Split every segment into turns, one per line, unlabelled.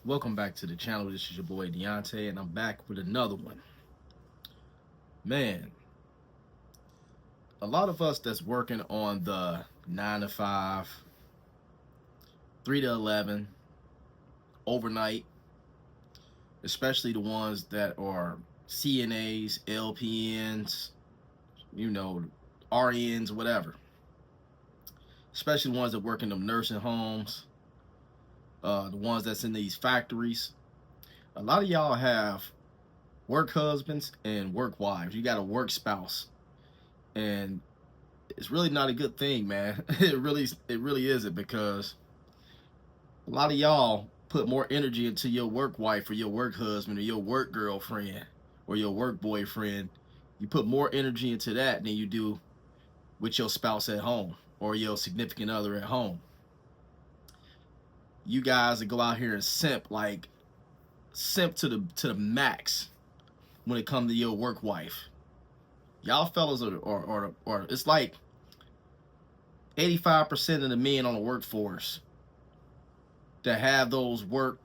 Welcome back to the channel. This is your boy Deontay, and I'm back with another one. Man, a lot of us that's working on the 9 to 5, 3 to 11, overnight, especially the ones that are CNAs, LPNs, RNs, whatever. Especially the ones that work in them nursing homes, the ones that's in these factories. A lot of y'all have work husbands and work wives. You got a work spouse, and it's really not a good thing, man. It really isn't, because a lot of y'all put more energy into your work wife or your work husband or your work girlfriend or your work boyfriend. You put more energy into that than you do with your spouse at home or your significant other at home. You guys that go out here and simp to the max when it comes to your work wife. Y'all fellas are it's like 85% of the men on the workforce that have those work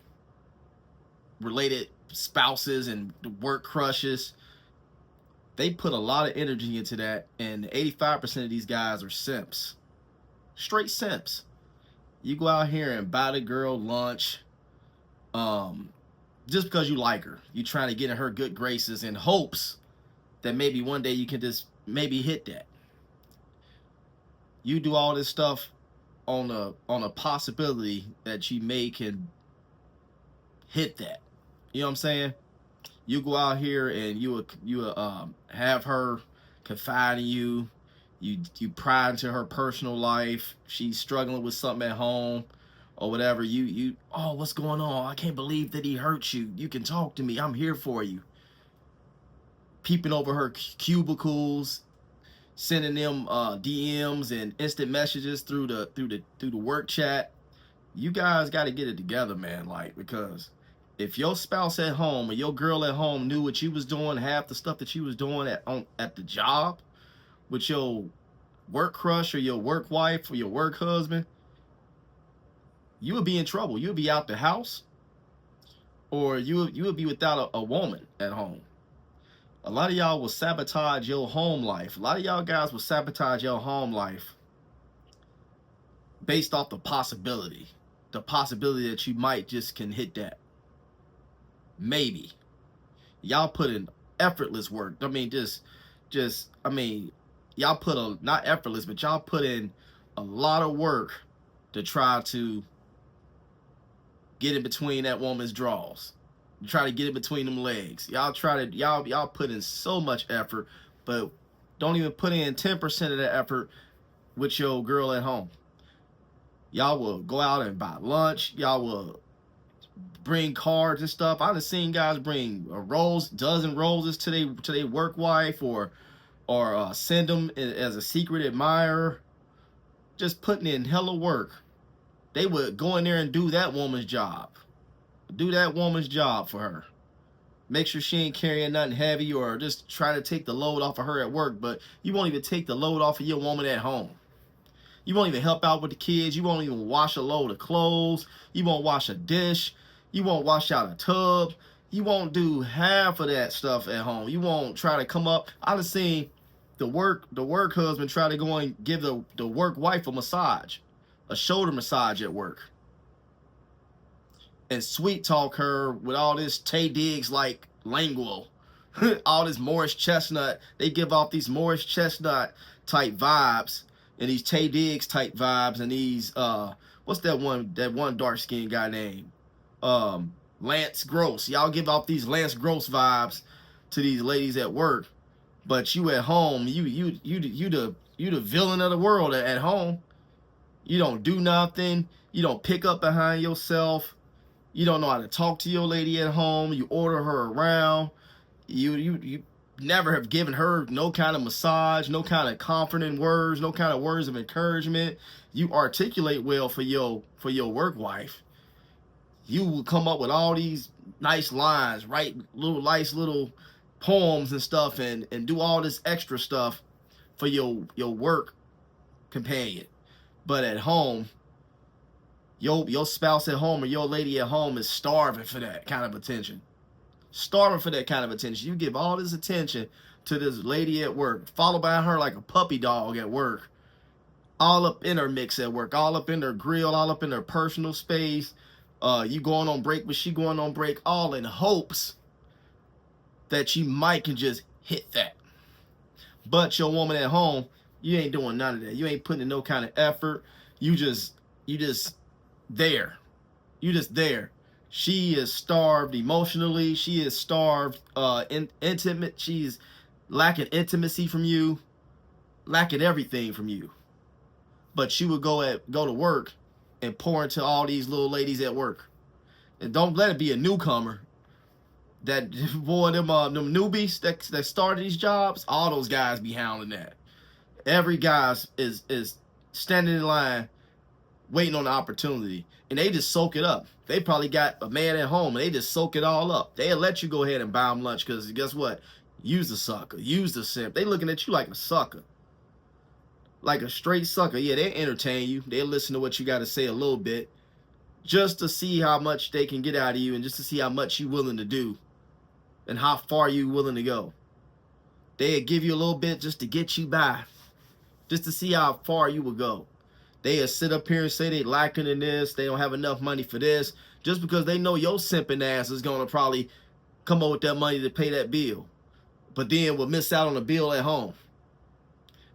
related spouses and work crushes, they put a lot of energy into that, and 85% of these guys are simps. Straight simps. You go out here and buy the girl lunch just because you like her. You trying to get in her good graces in hopes that maybe one day you can just maybe hit that. You do all this stuff on a possibility that you may can hit that. You know what I'm saying? You go out here and you have her confide in you. You pry into her personal life. She's struggling with something at home or whatever. Oh, what's going on? I can't believe that he hurt you. You can talk to me. I'm here for you. Peeping over her cubicles, sending them DMs and instant messages through the work chat. You guys got to get it together, man. Because if your spouse at home or your girl at home knew what you was doing, half the stuff that you was doing at the job with your work crush or your work wife or your work husband, you would be in trouble. You would be out the house, or you would be without a woman at home. A lot of y'all will sabotage your home life. A lot of y'all guys will sabotage your home life based off the possibility that you might just can hit that. Maybe. Y'all put in effortless work. Y'all put not effortless, but y'all put in a lot of work to try to get in between that woman's drawers. You try to get in between them legs. Y'all put in so much effort, but don't even put in 10% of that effort with your girl at home. Y'all will go out and buy lunch. Y'all will bring cards and stuff. I've seen guys bring dozen roses to their work wife, or send them as a secret admirer. Just putting in hella work. They would go in there and do that woman's job. Do that woman's job for her. Make sure she ain't carrying nothing heavy, or just try to take the load off of her at work. But you won't even take the load off of your woman at home. You won't even help out with the kids. You won't even wash a load of clothes. You won't wash a dish. You won't wash out a tub. You won't do half of that stuff at home. You won't try to come up. I've seen the work husband try to go and give the work wife a massage, a shoulder massage at work, and sweet talk her with all this Tay Diggs like lingual, all this Morris Chestnut. They give off these Morris Chestnut type vibes and these Tay Diggs type vibes, and these what's that one dark skinned guy named Lance Gross. Y'all give off these Lance Gross vibes to these ladies at work, but you at home, you the villain of the world at home. You don't do nothing. You don't pick up behind yourself. You don't know how to talk to your lady at home. You order her around. You never have given her no kind of massage, no kind of comforting words, no kind of words of encouragement. You articulate well for your work wife. You will come up with all these nice lines, write nice little poems and stuff, and do all this extra stuff for your work companion. But at home, Your spouse at home or your lady at home is starving for that kind of attention. Starving for that kind of attention. You give all this attention to this lady at work, followed by her like a puppy dog at work, all up in her mix at work, all up in her grill, all up in her personal space. You going on break, but she going on break, all in hopes that she might can just hit that. But your woman at home, you ain't doing none of that. You ain't putting in no kind of effort. You just there. You just there. She is starved emotionally. She is starved intimate. She's lacking intimacy from you, lacking everything from you. But she would go to work and pour into all these little ladies at work. And don't let it be a newcomer. That boy, them newbies that started these jobs, all those guys be hounding that. Every guy is standing in line waiting on the opportunity, and they just soak it up. They probably got a man at home, and they just soak it all up. They'll let you go ahead and buy them lunch, because guess what? Use the sucker. Use the simp. They looking at you like a sucker. Like a straight sucker. Yeah, they entertain you. They listen to what you got to say a little bit, just to see how much they can get out of you, and just to see how much you willing to do, and how far you willing to go. They'll give you a little bit just to get you by, just to see how far you will go. They'll sit up here and say they lacking in this, they don't have enough money for this, just because they know your simping ass is going to probably come up with that money to pay that bill. But then will miss out on the bill at home.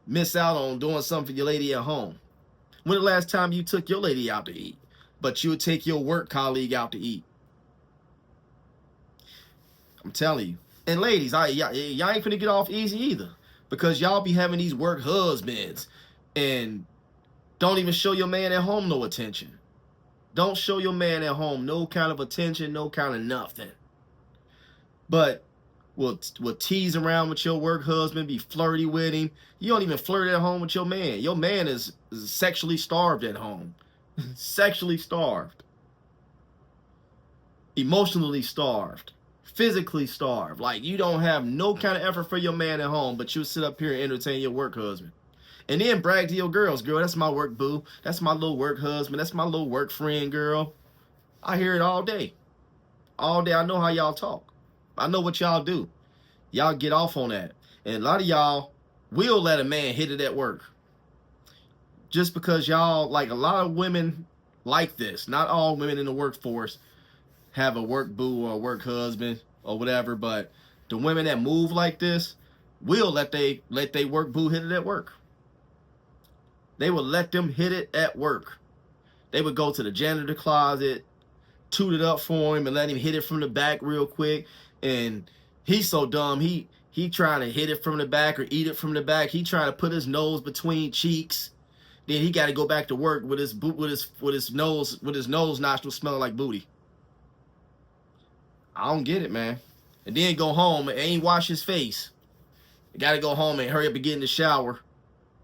Miss out on doing something for your lady at home. When the last time you took your lady out to eat? But you would take your work colleague out to eat. I'm telling you. And ladies, y'all ain't finna get off easy either. Because y'all be having these work husbands and don't even show your man at home no attention. Don't show your man at home no kind of attention, no kind of nothing. But will tease around with your work husband, be flirty with him. You don't even flirt at home with your man. Your man is sexually starved at home. Sexually starved. Emotionally starved. Physically starved. Like, you don't have no kind of effort for your man at home, but you sit up here and entertain your work husband. And then brag to your girls, girl, that's my work boo. That's my little work husband. That's my little work friend, girl. I hear it all day. All day. I know how y'all talk. I know what y'all do. Y'all get off on that. And a lot of y'all will let a man hit it at work. Just because y'all, like a lot of women like this. Not all women in the workforce have a work boo or a work husband or whatever, but the women that move like this will let they work boo hit it at work. They will let them hit it at work. They would go to the janitor closet, toot it up for him, and let him hit it from the back real quick. And he's so dumb, he trying to hit it from the back or eat it from the back. He trying to put his nose between cheeks. Then he got to go back to work with his nose nostrils smelling like booty. I don't get it, man. And then go home and ain't wash his face. Got to go home and hurry up and get in the shower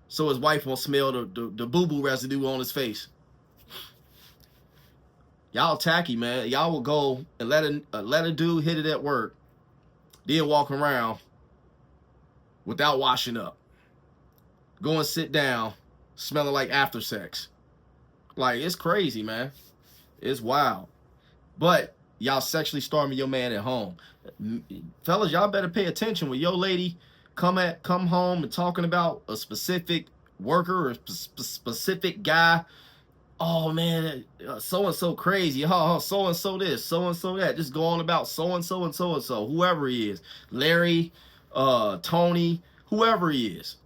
so his wife won't smell the boo-boo residue on his face. Y'all tacky, man. Y'all will go and let a dude hit it at work, then walk around without washing up. Go and sit down, smelling like after sex. Like, it's crazy, man. It's wild. But y'all sexually starving your man at home. Fellas, y'all better pay attention when your lady come home and talking about a specific worker or a specific guy. Oh man, so-and-so crazy. Oh, so-and-so this, so-and-so that. Just go on about so-and-so and so-and-so, whoever he is. Larry, Tony, whoever he is.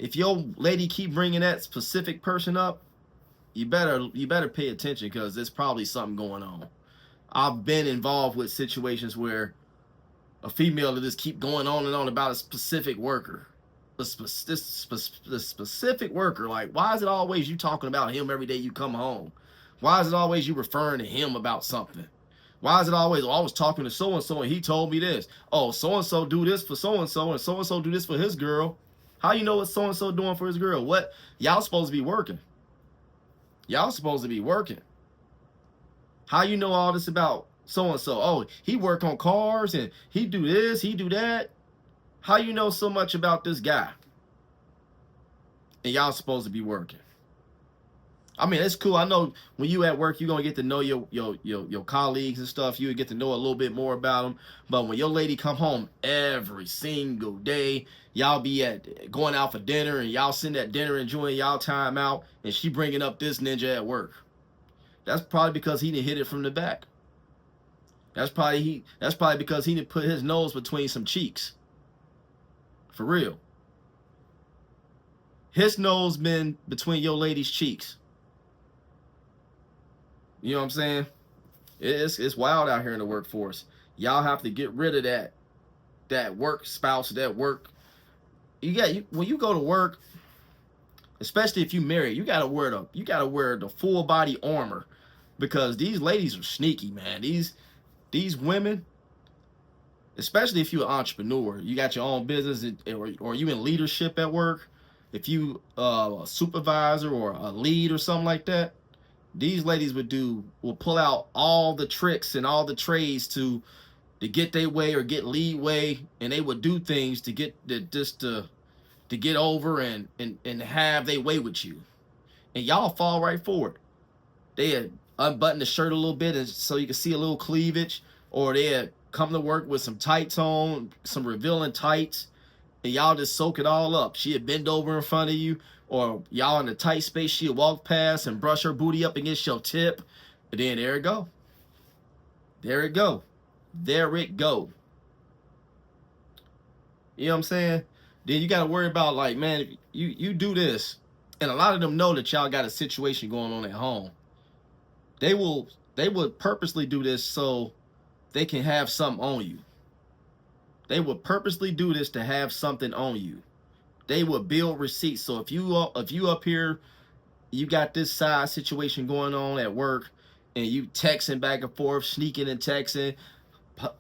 If your lady keep bringing that specific person up, you better pay attention, because there's probably something going on. I've been involved with situations where a female will just keep going on and on about a specific worker. The specific worker. Like, why is it always you talking about him every day you come home? Why is it always you referring to him about something? Why is it always, oh, I was talking to so-and-so and he told me this. Oh, so-and-so do this for so-and-so and so-and-so do this for his girl. How you know what so-and-so doing for his girl? What? Y'all supposed to be working. Y'all supposed to be working. How you know all this about so-and-so? Oh, he work on cars and he do this, he do that. How you know so much about this guy? And y'all supposed to be working. I mean, it's cool. I know when you at work, you're gonna get to know your colleagues and stuff. You would get to know a little bit more about them. But when your lady come home every single day, y'all be at going out for dinner, and y'all sitting at dinner enjoying y'all time out, and she bringing up this ninja at work. That's probably because he didn't hit it from the back. That's probably because he didn't put his nose between some cheeks. For real. His nose been between your lady's cheeks. You know what I'm saying? It's wild out here in the workforce. Y'all have to get rid of that work spouse, that work. When you go to work, especially if you marry, you gotta wear the full body armor, because these ladies are sneaky, man. These women, especially if you're an entrepreneur, you got your own business, or you in leadership at work. If you a supervisor or a lead or something like that, these ladies will pull out all the tricks and all the trades to get their way or get lead way, and they would do things to get to get over and have their way with you, and y'all fall right for it. They had unbutton the shirt a little bit, and so you can see a little cleavage, or they had come to work with some tights on, some revealing tights, and y'all just soak it all up. She had bend over in front of you, or y'all in a tight space, she'd walk past and brush her booty up against your tip, and then there it go. There it go. There it go. You know what I'm saying? Then you got to worry about, like, man, you do this, and a lot of them know that y'all got a situation going on at home. They would purposely do this so they can have something on you. They would purposely do this to have something on you. They would build receipts. So if you up here, you got this side situation going on at work, and you texting back and forth, sneaking and texting,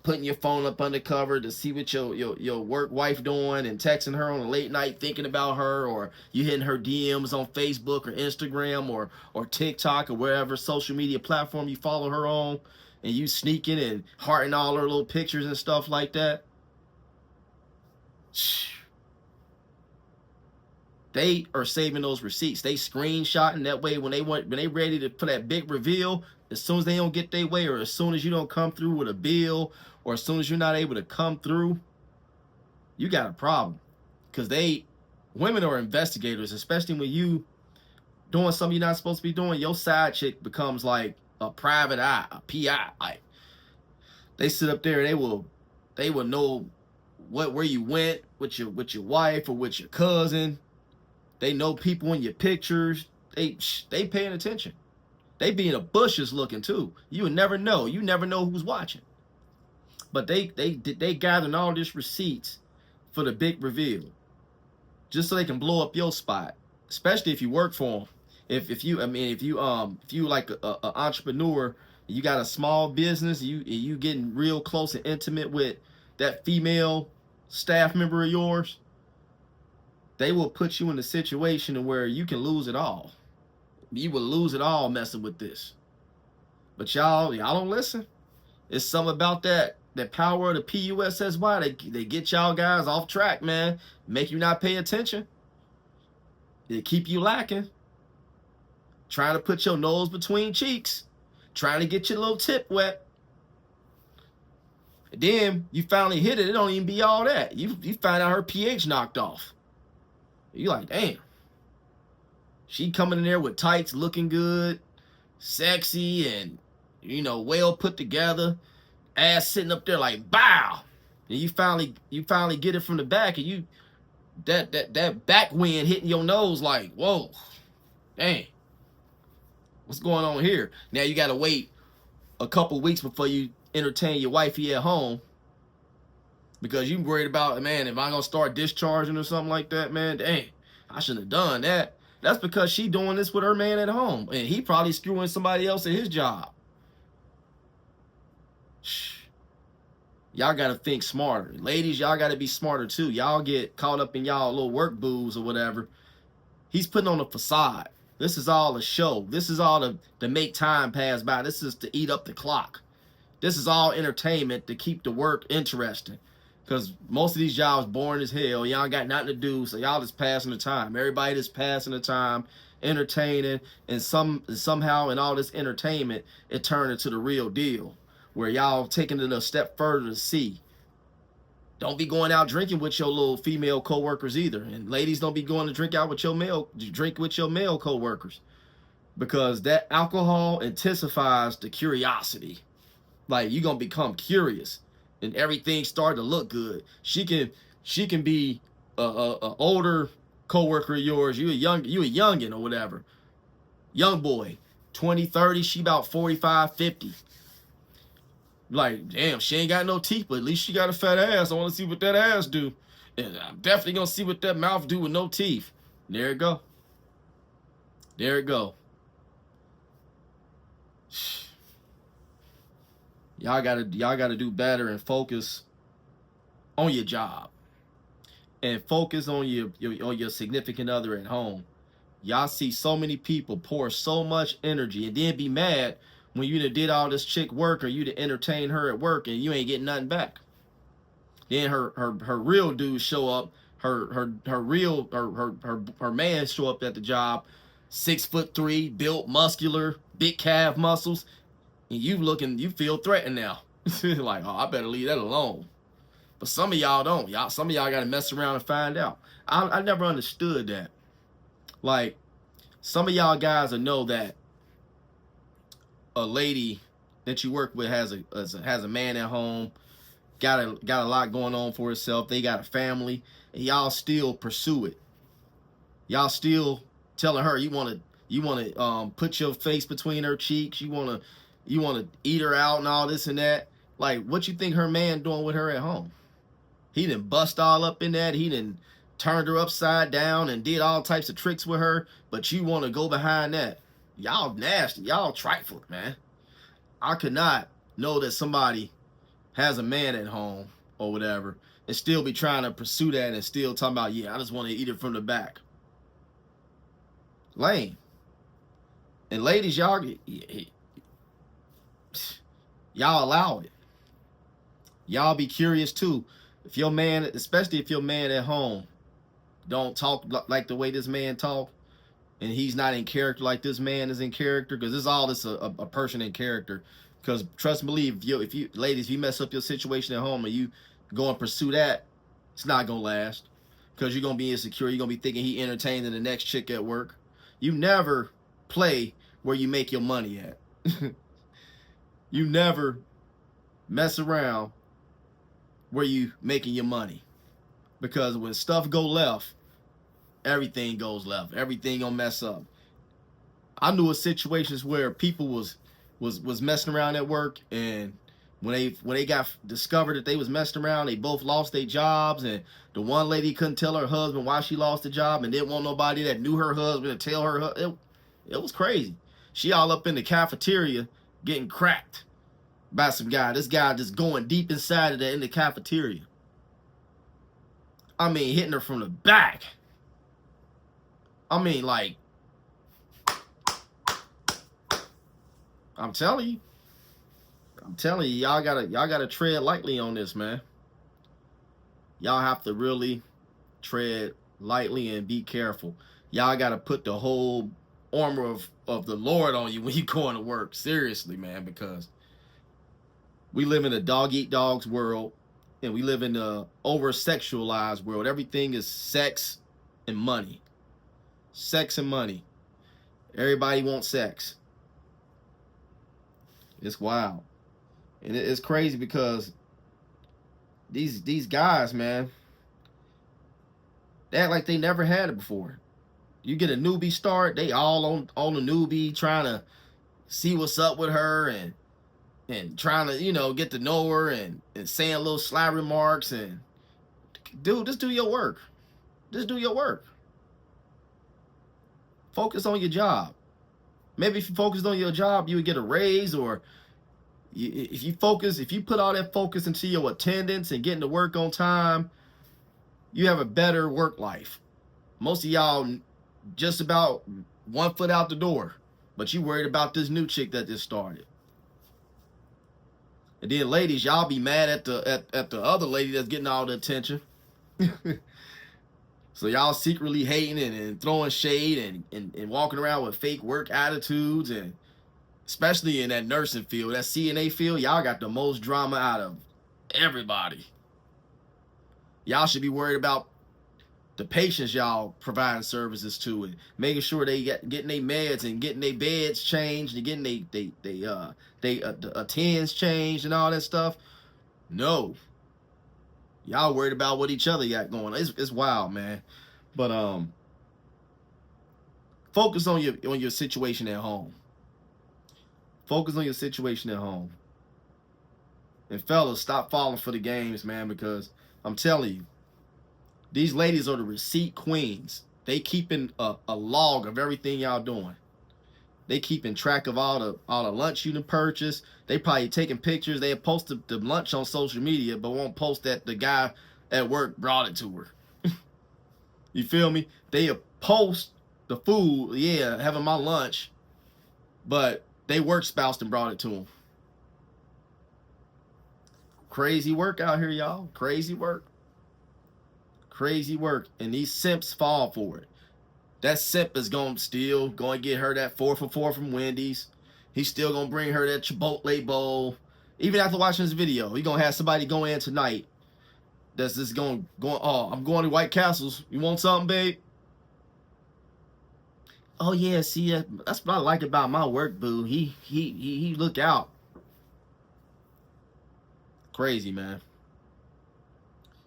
putting your phone up undercover to see what your work wife doing, and texting her on a late night thinking about her, or you hitting her DMs on Facebook or Instagram or TikTok or wherever social media platform you follow her on, and you sneaking and hearting all her little pictures and stuff like that. They are saving those receipts. They screenshotting that way when they ready for that big reveal. As soon as they don't get their way, or as soon as you don't come through with a bill, or as soon as you're not able to come through, you got a problem. Because women are investigators, especially when you doing something you're not supposed to be doing. Your side chick becomes like a private eye, a PI. Like, they sit up there and they will know where you went with your wife or with your cousin. They know people in your pictures. They paying attention. They be in the bushes looking too. You would never know. You never know who's watching. But they gathering all this receipts for the big reveal, just so they can blow up your spot. Especially if you work for them. If you like a entrepreneur, you got a small business, you getting real close and intimate with that female staff member of yours, they will put you in a situation where you can lose it all. You will lose it all messing with this. But y'all don't listen. It's something about that power of the PUSSY. They get y'all guys off track, man. Make you not pay attention. They keep you lacking. Trying to put your nose between cheeks. Trying to get your little tip wet. And then you finally hit it. It don't even be all that. You find out her pH knocked off. You like, damn. She coming in there with tights, looking good, sexy, and well put together. Ass sitting up there like, bow. And you finally get it from the back, and that back wind hitting your nose like, whoa, dang. What's going on here? Now you gotta wait a couple weeks before you entertain your wifey at home, because you worried about, man, if I'm gonna start discharging or something like that, man, dang, I shouldn't have done that. That's because she doing this with her man at home, and he probably screwing somebody else at his job. Y'all gotta think smarter. Ladies, y'all gotta be smarter too. Y'all get caught up in y'all little work boos or whatever. He's putting on a facade. This is all a show. This is all to make time pass by. This is to eat up the clock. This is all entertainment to keep the work interesting. Because most of these jobs boring as hell. Y'all got nothing to do, so y'all just passing the time. Everybody just passing the time, entertaining, and somehow in all this entertainment, it turned into the real deal, where y'all taking it a step further to see. Don't be going out drinking with your little female coworkers either, and ladies, don't be going to drink with your male coworkers, because that alcohol intensifies the curiosity. Like, you're gonna become curious, and everything start to look good. She can be a older coworker of yours. You a youngin or whatever, young boy, 20, 30. She about 45, 50. Like, damn, she ain't got no teeth, but at least she got a fat ass. I want to see what that ass do, and I'm definitely gonna see what that mouth do with no teeth. There it go. There it go. Y'all gotta do better and focus on your job, and focus on your significant other at home. Y'all see so many people pour so much energy and then be mad when you done did all this chick work, or you to entertain her at work, and you ain't getting nothing back. Then her real dudes show up, her man show up at the job, 6'3", built, muscular, big calf muscles, and you feel threatened now. Like, oh, I better leave that alone. But some of y'all don't. Some of y'all got to mess around and find out. I never understood that. Like, some of y'all guys will know that a lady that you work with has a man at home, got a lot going on for herself. They got a family, and y'all still pursue it. Y'all still telling her you want to put your face between her cheeks. You want to eat her out and all this and that. Like, what you think her man doing with her at home? He done bust all up in that. He done turned her upside down and did all types of tricks with her. But you want to go behind that? Y'all nasty. Y'all trifling, man. I could not know that somebody has a man at home or whatever and still be trying to pursue that and still talking about, yeah, I just want to eat it from the back. Lame. And ladies, y'all allow it. Y'all be curious too. If your man, especially if your man at home don't talk like the way this man talk, and he's not in character like this man is in character, because this is all this a person in character. Because trust and believe, if you ladies, if you mess up your situation at home and you go and pursue that, it's not gonna last. Because you're gonna be insecure. You're gonna be thinking he entertaining the next chick at work. You never play where you make your money at. You never mess around where you making your money. Because when stuff go left, everything goes left. Everything gonna mess up. I knew of situations where people was messing around at work, and when they got discovered that they was messing around, they both lost their jobs, and the one lady couldn't tell her husband why she lost the job and didn't want nobody that knew her husband to tell her. It was crazy. She all up in the cafeteria getting cracked by some guy. This guy just going deep inside of in the cafeteria. I mean, hitting her from the back. I mean, like, I'm telling you, y'all gotta tread lightly on this, man. Y'all have to really tread lightly and be careful. Y'all gotta put the whole armor of the Lord on you when you going to work. Seriously, man, because we live in a dog eat dogs world, and we live in a over sexualized world. Everything is sex and money. Sex and money. Everybody wants sex. It's wild. And it's crazy because these guys, man, they act like they never had it before. You get a newbie start, they all on the newbie, trying to see what's up with her and trying to, get to know her and saying little sly remarks. And dude, just do your work. Just do your work. Focus on your job. Maybe if you focused on your job, you would get a raise, or if you put all that focus into your attendance and getting to work on time, you have a better work life. Most of y'all just about 1 foot out the door, but you worried about this new chick that just started. And then ladies, y'all be mad at the other lady that's getting all the attention. So y'all secretly hating and throwing shade and walking around with fake work attitudes, and especially in that nursing field, that CNA field, y'all got the most drama out of everybody. Y'all should be worried about the patients y'all providing services to, and making sure they getting their meds and getting their beds changed and getting the attends changed and all that stuff. No, y'all worried about what each other got going on. It's wild, man. But focus on your situation at home. Focus on your situation at home. And fellas, stop falling for the games, man, because I'm telling you, these ladies are the receipt queens. They keeping a log of everything y'all doing. They keeping track of all the lunch you done purchased. They probably taking pictures. They post the lunch on social media, but won't post that the guy at work brought it to her. You feel me? They post the food, yeah, having my lunch, but they work spouse and brought it to them. Crazy work out here, y'all. Crazy work. Crazy work. And these simps fall for it. That simp is going to get her that 4 for 4 from Wendy's. He's still going to bring her that Chipotle bowl. Even after watching this video, he going to have somebody go in tonight that's just going, oh, I'm going to White Castles. You want something, babe? Oh, yeah, see, that's what I like about my work, boo. He look out. Crazy, man.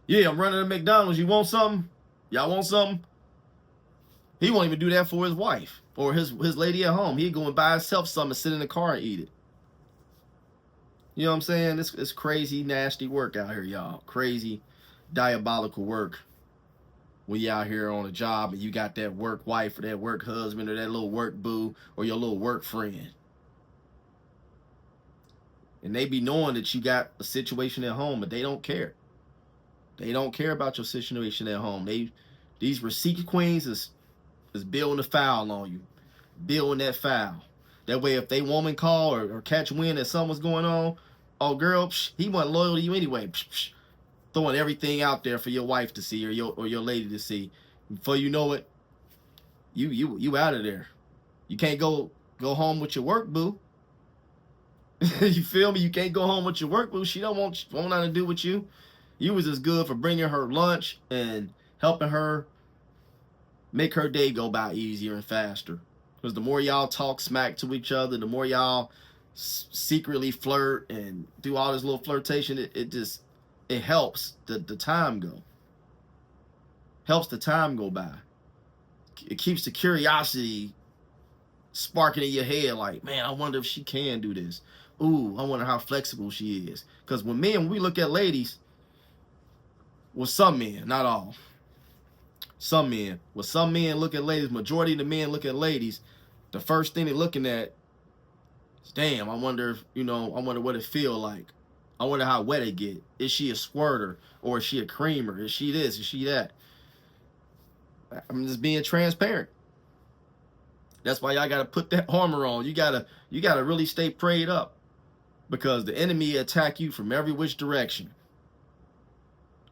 Yeah, I'm running to McDonald's. You want something? Y'all want something? He won't even do that for his wife or his lady at home. He'd go and buy himself something and sit in the car and eat it. You know what I'm saying? It's crazy, nasty work out here, y'all. Crazy, diabolical work when you out here on a job and you got that work wife or that work husband or that little work boo or your little work friend. And they be knowing that you got a situation at home, but they don't care. They don't care about your situation at home. These receipt queens is building a foul on you. Building that foul. That way if they woman call or catch wind that something's going on, oh girl, he wasn't loyal to you anyway. Throwing everything out there for your wife to see or your lady to see. Before you know it, you out of there. You can't go home with your work boo. You feel me? You can't go home with your work boo. She don't want nothing to do with you. You was as good for bringing her lunch and helping her make her day go by easier and faster. Because the more y'all talk smack to each other, the more y'all secretly flirt and do all this little flirtation, it helps the time go. Helps the time go by. It keeps the curiosity sparking in your head like, man, I wonder if she can do this. Ooh, I wonder how flexible she is. Because when we look at ladies, well, some men, not all. Some men. When some men look at ladies, majority of the men look at ladies, the first thing they're looking at is, damn, I wonder what it feel like. I wonder how wet it get. Is she a squirter or is she a creamer? Is she this? Is she that? I'm just being transparent. That's why y'all gotta put that armor on. You gotta really stay prayed up, because the enemy attack you from every which direction.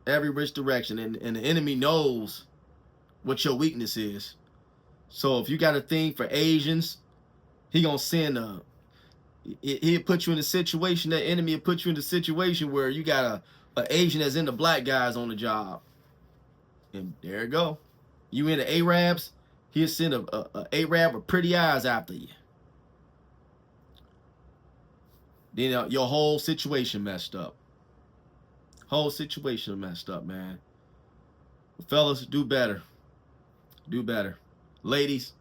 Every which direction, and the enemy knows what your weakness is. So if you got a thing for Asians, he gonna send he'll put you in a situation, that enemy will put you in a situation where you got a Asian that's into black guys on the job. And there you go. You into Arabs, he'll send a Arab with pretty eyes after you. Then your whole situation messed up. Whole situation messed up, man. Fellas, do better. Do better. Ladies,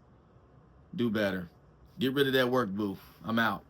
do better. Get rid of that work boo. I'm out.